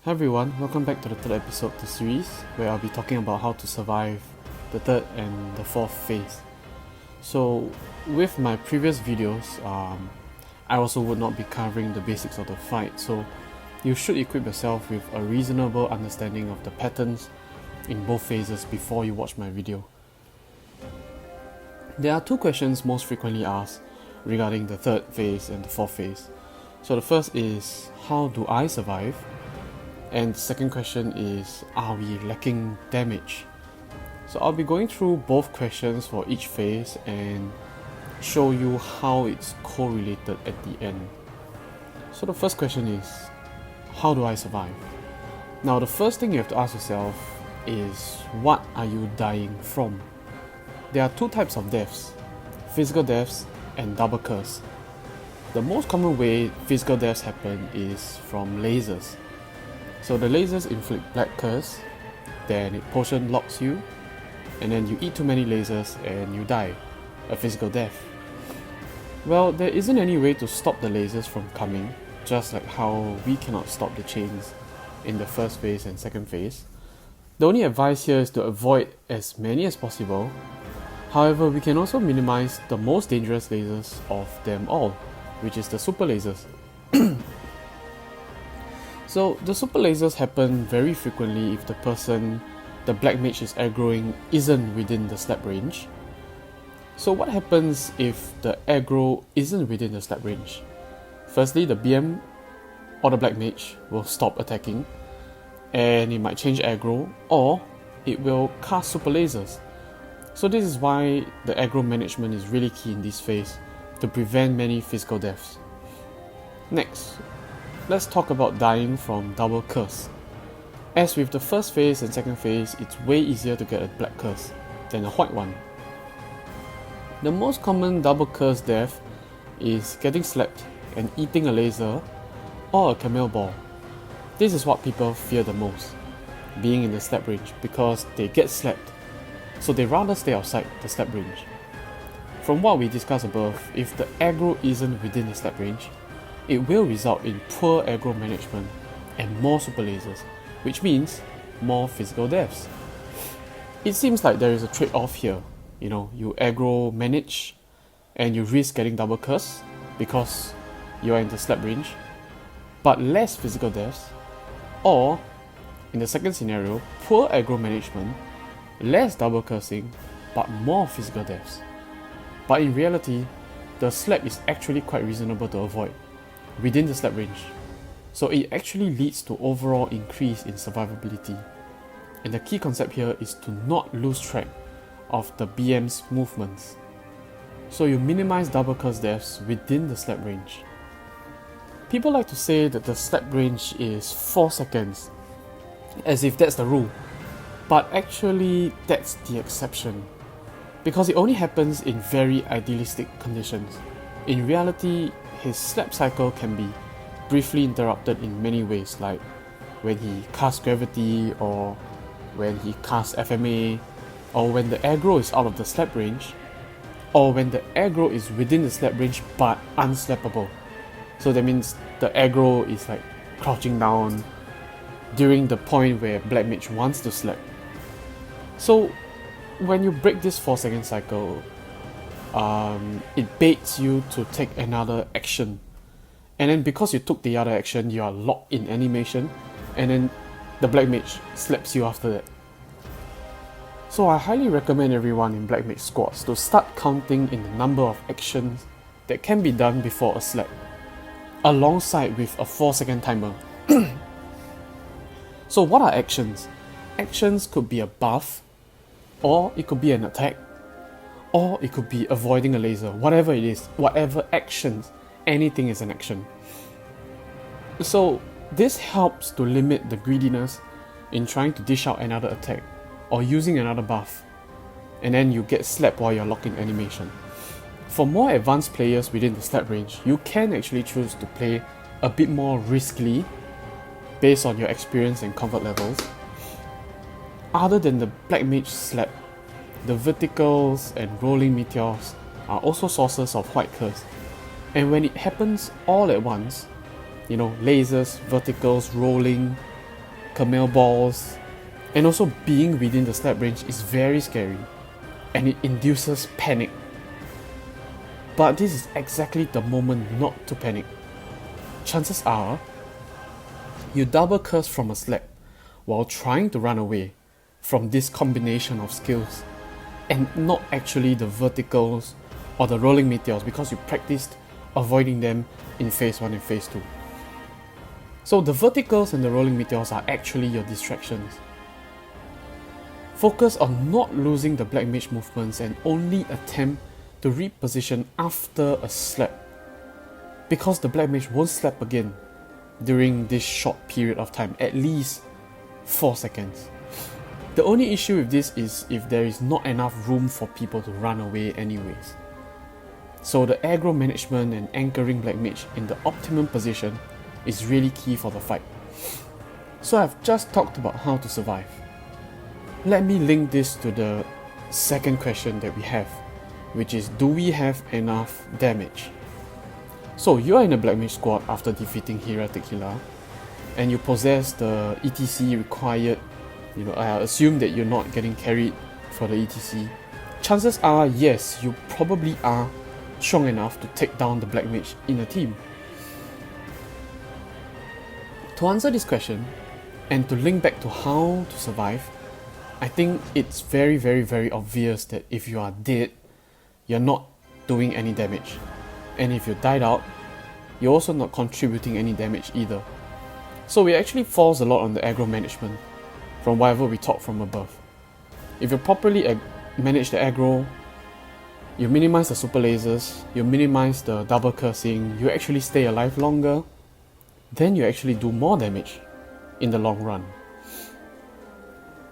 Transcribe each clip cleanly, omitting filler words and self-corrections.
Hi everyone, welcome back to the third episode of the series, where I'll be talking about how to survive the third and the fourth phase. So, with my previous videos, I also would not be covering the basics of the fight, so you should equip yourself with a reasonable understanding of the patterns in both phases before you watch my video. There are two questions most frequently asked regarding the third phase and the fourth phase. So the first is, how do I survive? And the second question is, are we lacking damage? So I'll be going through both questions for each phase and show you how it's correlated at the end. So the first question is, how do I survive? Now the first thing you have to ask yourself is, what are you dying from? There are two types of deaths, physical deaths and double curse. The most common way physical deaths happen is from lasers. So the lasers inflict black curse, then it potion locks you, and then you eat too many lasers and you die, a physical death. Well, there isn't any way to stop the lasers from coming, just like how we cannot stop the chains in the first phase and second phase. The only advice here is to avoid as many as possible. However, we can also minimize the most dangerous lasers of them all, which is the super lasers. So the super lasers happen very frequently if the person the Black Mage is aggroing isn't within the slap range. So what happens if the aggro isn't within the slap range? Firstly, the BM or the Black Mage will stop attacking, and it might change aggro, or it will cast super lasers. So this is why the aggro management is really key in this phase to prevent many physical deaths. Next, let's talk about dying from double curse. As with the first phase and second phase, it's way easier to get a black curse than a white one. The most common double curse death is getting slapped and eating a laser or a camel ball. This is what people fear the most, being in the slap range, because they get slapped, so they rather stay outside the slap range. From what we discussed above, if the aggro isn't within the slap range, it will result in poor aggro management and more super lasers, which means more physical deaths. It seems like there is a trade-off here. You aggro manage and you risk getting double curse because you are in the slap range, but less physical deaths, or in the second scenario, poor aggro management, less double cursing, but more physical deaths. But in reality, the slap is actually quite reasonable to avoid within the slap range, so it actually leads to overall increase in survivability. And the key concept here is to not lose track of the BM's movements, so you minimize double curse deaths within the slap range. People like to say that the slap range is 4 seconds, as if that's the rule, but actually that's the exception, because it only happens in very idealistic conditions. In reality, his slap cycle can be briefly interrupted in many ways, like when he casts gravity, or when he casts FMA, or when the aggro is out of the slap range, or when the aggro is within the slap range but unslappable. So that means the aggro is like crouching down during the point where Black Mage wants to slap. So when you break this 4-second cycle, it baits you to take another action, and then because you took the other action, you are locked in animation, and then the Black Mage slaps you after that. So I highly recommend everyone in Black Mage squads to start counting in the number of actions that can be done before a slap, alongside with a 4-second timer. So what are actions? Actions could be a buff, or it could be an attack, or it could be avoiding a laser. Whatever it is, whatever actions, anything is an action. So this helps to limit the greediness in trying to dish out another attack or using another buff, and then you get slapped while you're locked in animation. For more advanced players within the slap range, you can actually choose to play a bit more riskily based on your experience and comfort levels. Other than the Black Mage slap, the verticals and rolling meteors are also sources of white curse, and when it happens all at once, lasers, verticals, rolling, camel balls, and also being within the slap range is very scary, and it induces panic. But this is exactly the moment not to panic. Chances are, you double curse from a slap while trying to run away from this combination of skills, and not actually the verticals or the rolling meteors, because you practiced avoiding them in phase 1 and phase 2. So the verticals and the rolling meteors are actually your distractions. Focus on not losing the Black Mage movements and only attempt to reposition after a slap, because the Black Mage won't slap again during this short period of time, at least 4 seconds. The only issue with this is if there is not enough room for people to run away anyways. So the aggro management and anchoring Black Mage in the optimum position is really key for the fight. So I've just talked about how to survive. Let me link this to the second question that we have, which is, do we have enough damage? So you are in a Black Mage squad after defeating Aquila, and you possess the ETC required. I assume that you're not getting carried for the ETC. Chances are, yes, you probably are strong enough to take down the Black Mage in a team. To answer this question, and to link back to how to survive, I think it's very, very, very obvious that if you are dead, you're not doing any damage. And if you died out, you're also not contributing any damage either. So it actually falls a lot on the aggro management from whatever we taught from above. If you properly manage the aggro, you minimize the super lasers, you minimize the double cursing, you actually stay alive longer, then you actually do more damage in the long run.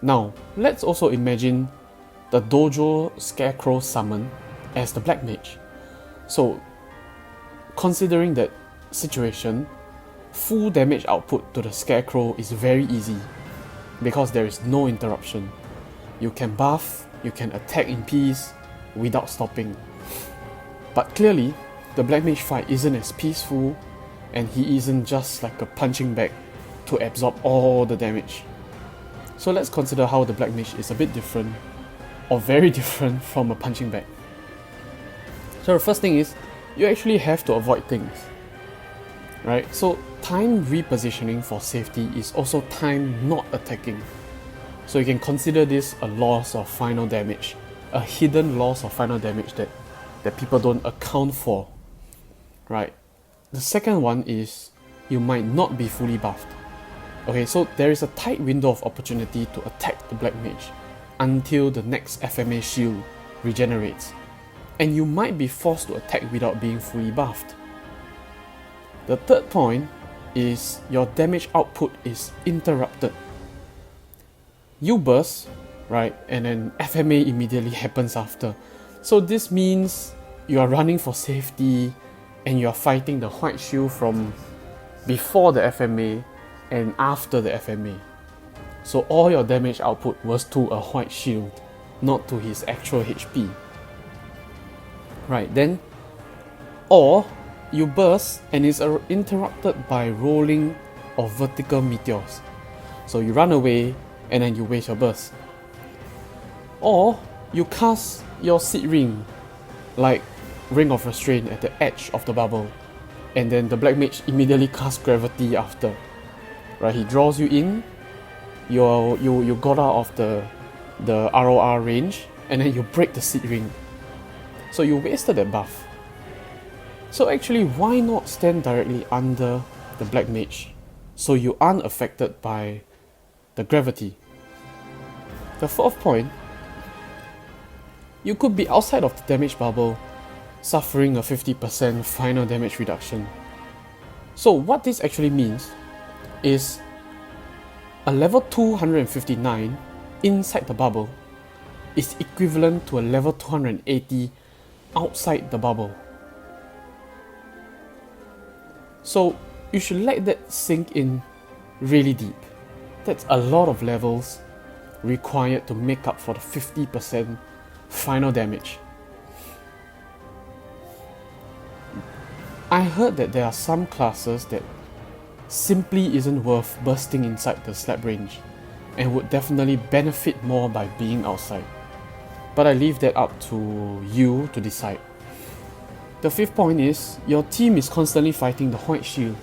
Now, let's also imagine the dojo scarecrow summon as the Black Mage. So, considering that situation, full damage output to the scarecrow is very easy because there is no interruption. You can buff, you can attack in peace without stopping. But clearly, the Black Mage fight isn't as peaceful, and he isn't just like a punching bag to absorb all the damage. So let's consider how the Black Mage is a bit different, or very different from a punching bag. So the first thing is, you actually have to avoid things, right? So time repositioning for safety is also time not attacking. So you can consider this a loss of final damage, a hidden loss of final damage that people don't account for, right? The second one is, you might not be fully buffed. Okay, so there is a tight window of opportunity to attack the Black Mage until the next FMA shield regenerates, and you might be forced to attack without being fully buffed. The third point is, your damage output is interrupted. You burst, right, and then FMA immediately happens after. So this means you are running for safety and you are fighting the white shield from before the FMA and after the FMA. So all your damage output was to a white shield, not to his actual HP. Right, then, or you burst and it's interrupted by rolling or vertical meteors. So you run away and then you waste your burst. Or you cast your seed ring, like Ring of Restraint at the edge of the bubble, and then the Black Mage immediately casts Gravity after. Right, he draws you in, you got out of the ROR range, and then you break the seed ring. So you wasted that buff. So actually, why not stand directly under the Black Mage so you aren't affected by the gravity? The fourth point, you could be outside of the damage bubble, suffering a 50% final damage reduction. So what this actually means is a level 259 inside the bubble is equivalent to a level 280 outside the bubble. So you should let that sink in really deep. That's a lot of levels required to make up for the 50% final damage. I heard that there are some classes that simply isn't worth bursting inside the slap range, and would definitely benefit more by being outside. But I leave that up to you to decide. The fifth point is, your team is constantly fighting the white shield,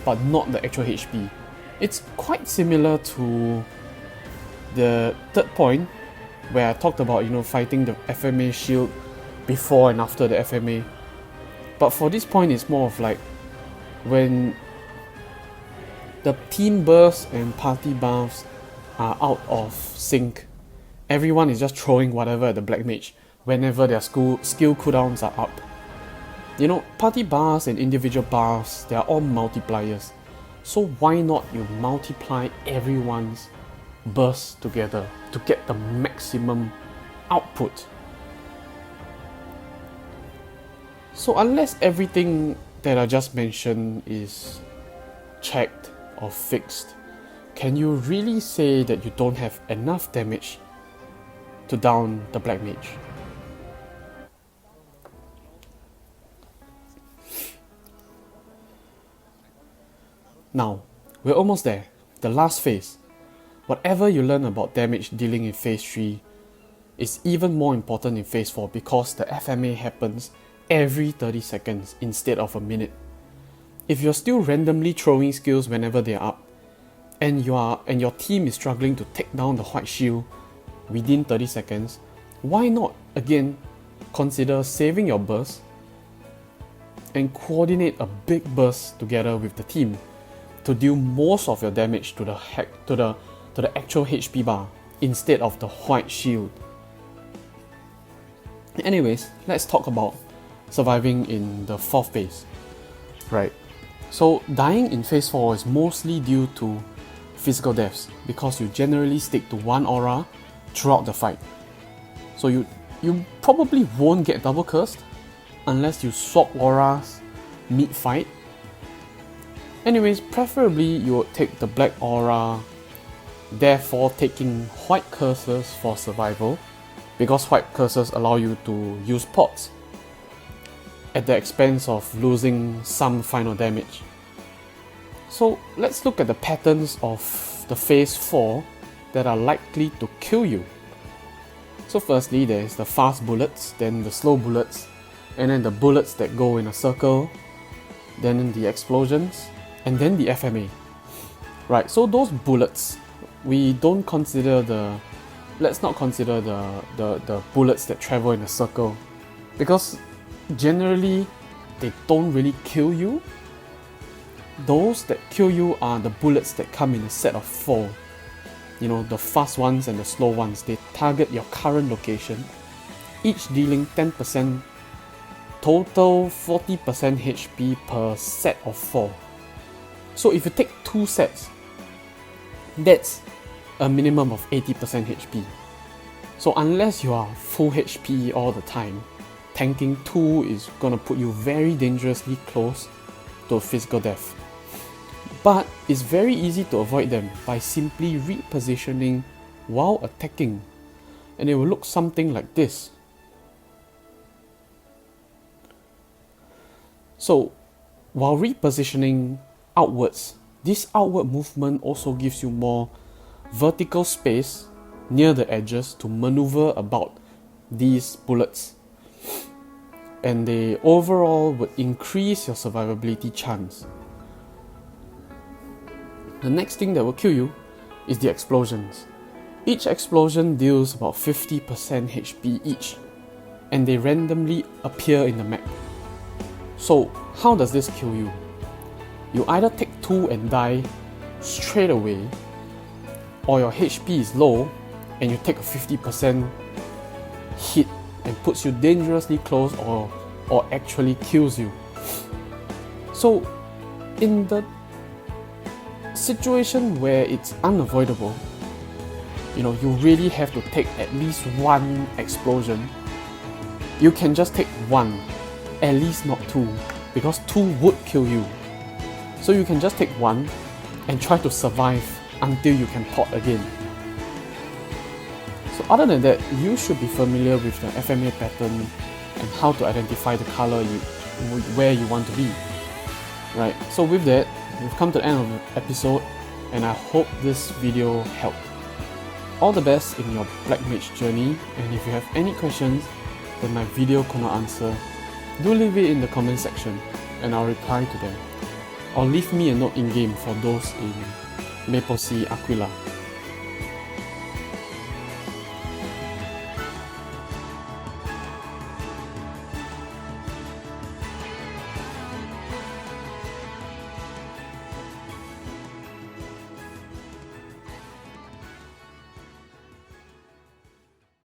but not the actual HP. It's quite similar to the third point, where I talked about, fighting the FMA shield before and after the FMA. But for this point, it's more of like, when the team bursts and party buffs are out of sync, everyone is just throwing whatever at the Black Mage whenever their skill cooldowns are up. Party buffs and individual buffs, they are all multipliers. So why not you multiply everyone's bursts together to get the maximum output? So unless everything that I just mentioned is checked or fixed, can you really say that you don't have enough damage to down the Black Mage? Now, we're almost there, the last phase. Whatever you learn about damage dealing in phase 3 is even more important in phase 4 because the FMA happens every 30 seconds instead of a minute. If you're still randomly throwing skills whenever they're up, and your team is struggling to take down the white shield within 30 seconds, why not again consider saving your burst and coordinate a big burst together with the team to deal most of your damage to the actual HP bar instead of the white shield. Anyways, let's talk about surviving in the fourth phase. Right. So dying in phase 4 is mostly due to physical deaths because you generally stick to one aura throughout the fight. So you probably won't get double cursed unless you swap auras mid-fight. Anyways, preferably you would take the black aura, therefore taking white curses for survival, because white curses allow you to use pots at the expense of losing some final damage. So let's look at the patterns of the phase 4 that are likely to kill you. So firstly, there's the fast bullets, then the slow bullets, and then the bullets that go in a circle, then the explosions, and then the FMA. Right, so those bullets, let's not consider the bullets that travel in a circle, because generally they don't really kill you. Those that kill you are the bullets that come in a set of 4. The fast ones and the slow ones. They target your current location, each dealing 10%, total 40% HP per set of 4. So if you take 2 sets, that's a minimum of 80% HP. So unless you are full HP all the time, tanking 2 is gonna put you very dangerously close to a physical death. But it's very easy to avoid them by simply repositioning while attacking, and it will look something like this. So while repositioning outwards, this outward movement also gives you more vertical space near the edges to maneuver about these bullets, and they overall would increase your survivability chance. The next thing that will kill you is the explosions. Each explosion deals about 50% HP each, and they randomly appear in the map. So how does this kill you? You either take 2 and die straight away, or your HP is low and you take a 50% hit and puts you dangerously close or actually kills you. So in the situation where it's unavoidable, you really have to take at least 1 explosion, you can just take 1, at least not 2, because 2 would kill you. So you can just take 1 and try to survive until you can pot again. So other than that, you should be familiar with the FMA pattern and how to identify the color where you want to be. Right, so with that, we've come to the end of the episode, and I hope this video helped. All the best in your Black Mage journey, and if you have any questions that my video cannot answer, do leave it in the comment section and I'll reply to them. Or leave me a note in-game for those in MapleSEA Aquila.